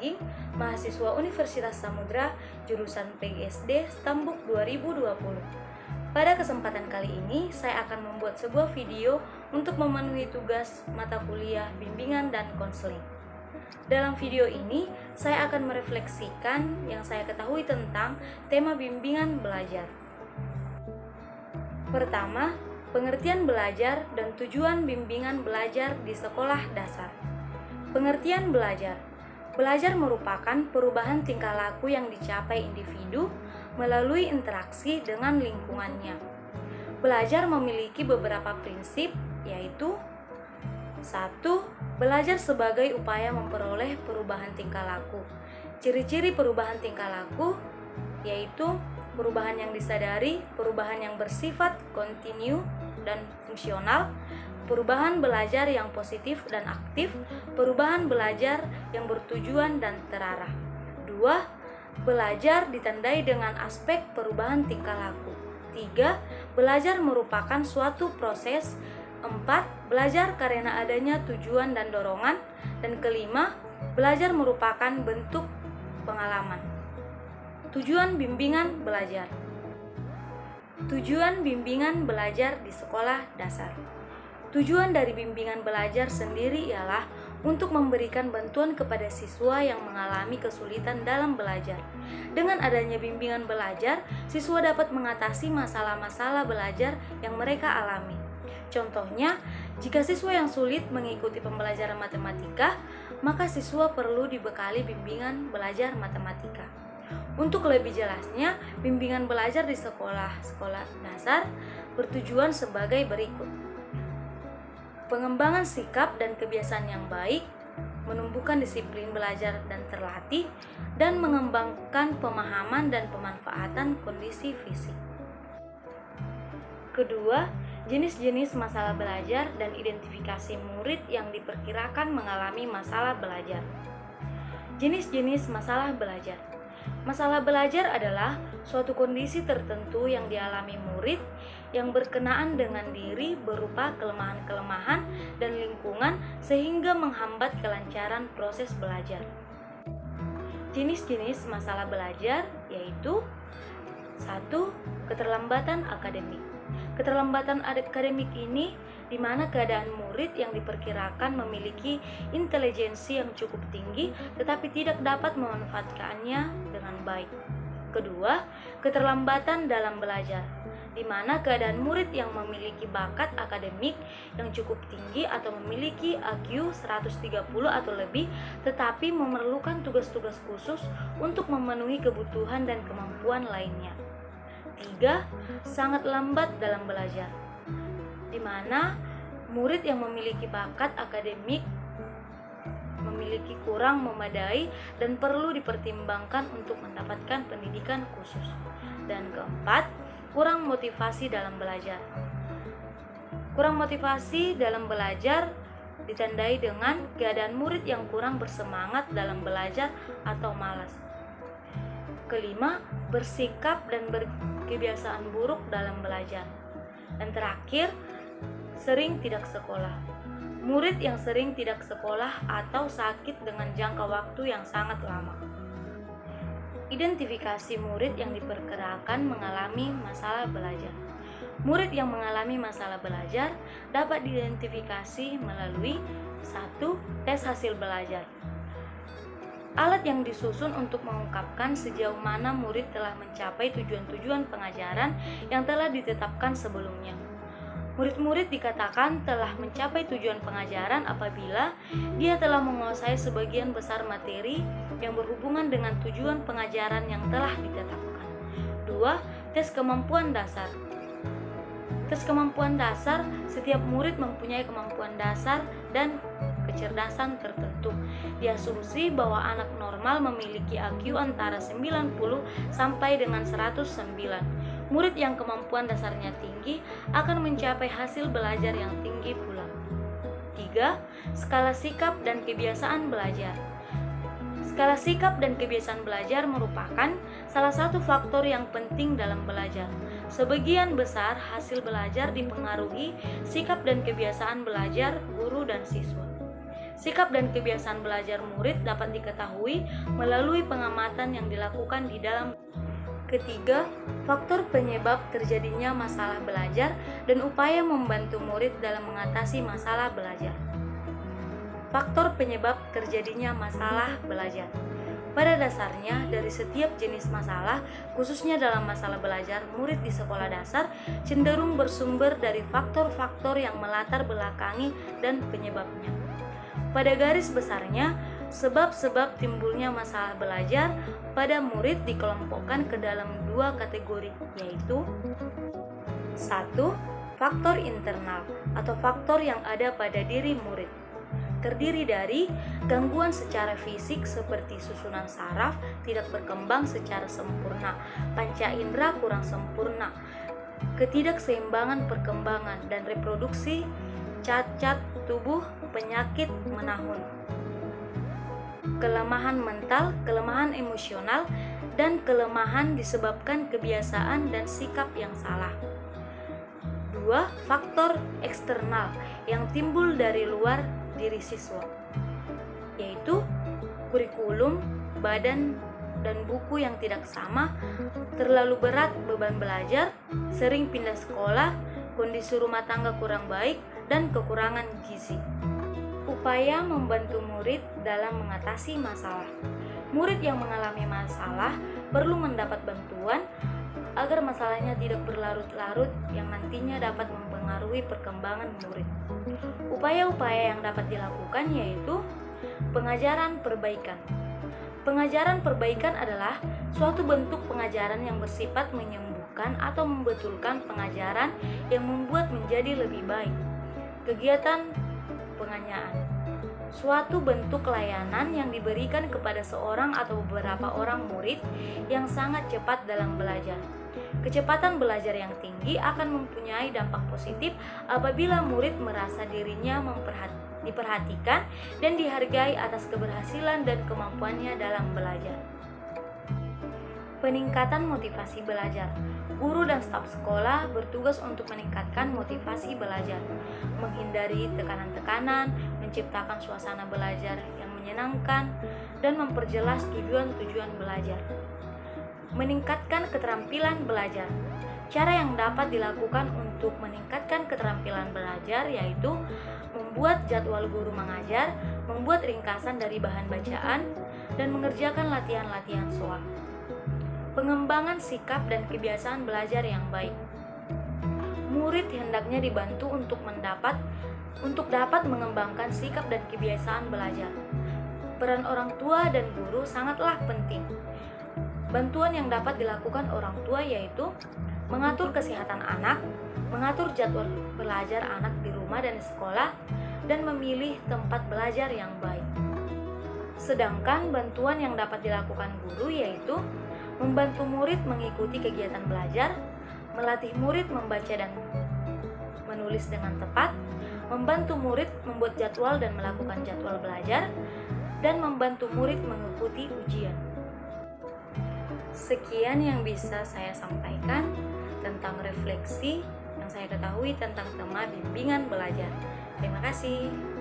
Simangging, mahasiswa Universitas Samudra, jurusan PGSD Stambuk 2020. Pada kesempatan kali ini, saya akan membuat sebuah video untuk memenuhi tugas mata kuliah bimbingan dan konseling. Dalam video ini, saya akan merefleksikan yang saya ketahui tentang tema bimbingan belajar. Pertama, pengertian belajar dan tujuan bimbingan belajar di sekolah dasar. Pengertian belajar. Belajar merupakan perubahan tingkah laku yang dicapai individu melalui interaksi dengan lingkungannya. Belajar memiliki beberapa prinsip, yaitu 1. Belajar sebagai upaya memperoleh perubahan tingkah laku. Ciri-ciri perubahan tingkah laku yaitu perubahan yang disadari, perubahan yang bersifat kontinu dan fungsional, perubahan belajar yang positif dan aktif, perubahan belajar yang bertujuan dan terarah. 2. Belajar ditandai dengan aspek perubahan tingkah laku. 3. Belajar merupakan suatu proses. 4. Belajar karena adanya tujuan dan dorongan. Dan kelima, belajar merupakan bentuk pengalaman. Tujuan bimbingan belajar. Tujuan bimbingan belajar di sekolah dasar. Tujuan dari bimbingan belajar sendiri ialah untuk memberikan bantuan kepada siswa yang mengalami kesulitan dalam belajar. Dengan adanya bimbingan belajar, siswa dapat mengatasi masalah-masalah belajar yang mereka alami. Contohnya, jika siswa yang sulit mengikuti pembelajaran matematika, maka siswa perlu dibekali bimbingan belajar matematika. Untuk lebih jelasnya, bimbingan belajar di sekolah dasar bertujuan sebagai berikut. Pengembangan sikap dan kebiasaan yang baik, menumbuhkan disiplin belajar dan terlatih, dan mengembangkan pemahaman dan pemanfaatan kondisi fisik. Kedua, jenis-jenis masalah belajar dan identifikasi murid yang diperkirakan mengalami masalah belajar. Jenis-jenis masalah belajar. Masalah belajar adalah suatu kondisi tertentu yang dialami murid yang berkenaan dengan diri berupa kelemahan-kelemahan dan lingkungan sehingga menghambat kelancaran proses belajar. Jenis-jenis masalah belajar yaitu 1. Keterlambatan akademik. Keterlambatan akademik ini di mana keadaan murid yang diperkirakan memiliki intelijensi yang cukup tinggi tetapi tidak dapat memanfaatkannya dengan baik. Kedua, keterlambatan dalam belajar, di mana keadaan murid yang memiliki bakat akademik yang cukup tinggi atau memiliki IQ 130 atau lebih tetapi memerlukan tugas-tugas khusus untuk memenuhi kebutuhan dan kemampuan lainnya. 3. Sangat lambat dalam belajar, di mana murid yang memiliki bakat akademik memiliki kurang memadai dan perlu dipertimbangkan untuk mendapatkan pendidikan khusus. Dan keempat, kurang motivasi dalam belajar. Kurang motivasi dalam belajar ditandai dengan keadaan murid yang kurang bersemangat dalam belajar atau malas. Kelima, bersikap dan berkebiasaan buruk dalam belajar. Dan terakhir, sering tidak sekolah. Murid yang sering tidak sekolah atau sakit dengan jangka waktu yang sangat lama. Identifikasi murid yang diperkirakan mengalami masalah belajar. Murid yang mengalami masalah belajar dapat diidentifikasi melalui 1. Tes hasil belajar. Alat yang disusun untuk mengungkapkan sejauh mana murid telah mencapai tujuan-tujuan pengajaran yang telah ditetapkan sebelumnya. Murid-murid dikatakan telah mencapai tujuan pengajaran apabila dia telah menguasai sebagian besar materi yang berhubungan dengan tujuan pengajaran yang telah ditetapkan. 2. Tes kemampuan dasar. Tes kemampuan dasar, setiap murid mempunyai kemampuan dasar dan kecerdasan tertentu. Diasumsi bahwa anak normal memiliki IQ antara 90 sampai dengan 109. Murid yang kemampuan dasarnya tinggi akan mencapai hasil belajar yang tinggi pula. 3. Skala sikap dan kebiasaan belajar. Skala sikap dan kebiasaan belajar merupakan salah satu faktor yang penting dalam belajar. Sebagian besar hasil belajar dipengaruhi sikap dan kebiasaan belajar guru dan siswa. Sikap dan kebiasaan belajar murid dapat diketahui melalui pengamatan yang dilakukan di dalam. Ketiga, faktor penyebab terjadinya masalah belajar dan upaya membantu murid dalam mengatasi masalah belajar. Faktor penyebab terjadinya masalah belajar. Pada dasarnya, dari setiap jenis masalah, khususnya dalam masalah belajar, murid di sekolah dasar cenderung bersumber dari faktor-faktor yang melatar belakangi dan penyebabnya. Pada garis besarnya, sebab-sebab timbulnya masalah belajar pada murid dikelompokkan ke dalam dua kategori, yaitu 1. Faktor internal atau faktor yang ada pada diri murid. Terdiri dari gangguan secara fisik seperti susunan saraf tidak berkembang secara sempurna, panca indera kurang sempurna, ketidakseimbangan perkembangan dan reproduksi, cacat tubuh, penyakit menahun, kelemahan mental, kelemahan emosional, dan kelemahan disebabkan kebiasaan dan sikap yang salah. 2. Faktor eksternal yang timbul dari luar diri siswa, yaitu kurikulum, badan, dan buku yang tidak sama, terlalu berat beban belajar, sering pindah sekolah, kondisi rumah tangga kurang baik, dan kekurangan gizi. Upaya membantu murid dalam mengatasi masalah. Murid yang mengalami masalah perlu mendapat bantuan agar masalahnya tidak berlarut-larut yang nantinya dapat mempengaruhi perkembangan murid. Upaya-upaya yang dapat dilakukan yaitu pengajaran perbaikan. Pengajaran perbaikan adalah suatu bentuk pengajaran yang bersifat menyembuhkan atau membetulkan pengajaran yang membuat menjadi lebih baik. Kegiatan penganyaan, suatu bentuk layanan yang diberikan kepada seorang atau beberapa orang murid yang sangat cepat dalam belajar. Kecepatan belajar yang tinggi akan mempunyai dampak positif apabila murid merasa dirinya diperhatikan dan dihargai atas keberhasilan dan kemampuannya dalam belajar. Peningkatan motivasi belajar. Guru dan staf sekolah bertugas untuk meningkatkan motivasi belajar, menghindari tekanan-tekanan, menciptakan suasana belajar yang menyenangkan, dan memperjelas tujuan-tujuan belajar. Meningkatkan keterampilan belajar. Cara yang dapat dilakukan untuk meningkatkan keterampilan belajar yaitu membuat jadwal guru mengajar, membuat ringkasan dari bahan bacaan, dan mengerjakan latihan-latihan soal. Pengembangan sikap dan kebiasaan belajar yang baik. Murid hendaknya dibantu untuk dapat mengembangkan sikap dan kebiasaan belajar. Peran orang tua dan guru sangatlah penting. Bantuan yang dapat dilakukan orang tua yaitu mengatur kesehatan anak, mengatur jadwal belajar anak di rumah dan di sekolah, dan memilih tempat belajar yang baik. Sedangkan bantuan yang dapat dilakukan guru yaitu membantu murid mengikuti kegiatan belajar, melatih murid membaca dan menulis dengan tepat, membantu murid membuat jadwal dan melakukan jadwal belajar, dan membantu murid mengikuti ujian. Sekian yang bisa saya sampaikan tentang refleksi yang saya ketahui tentang tema bimbingan belajar. Terima kasih.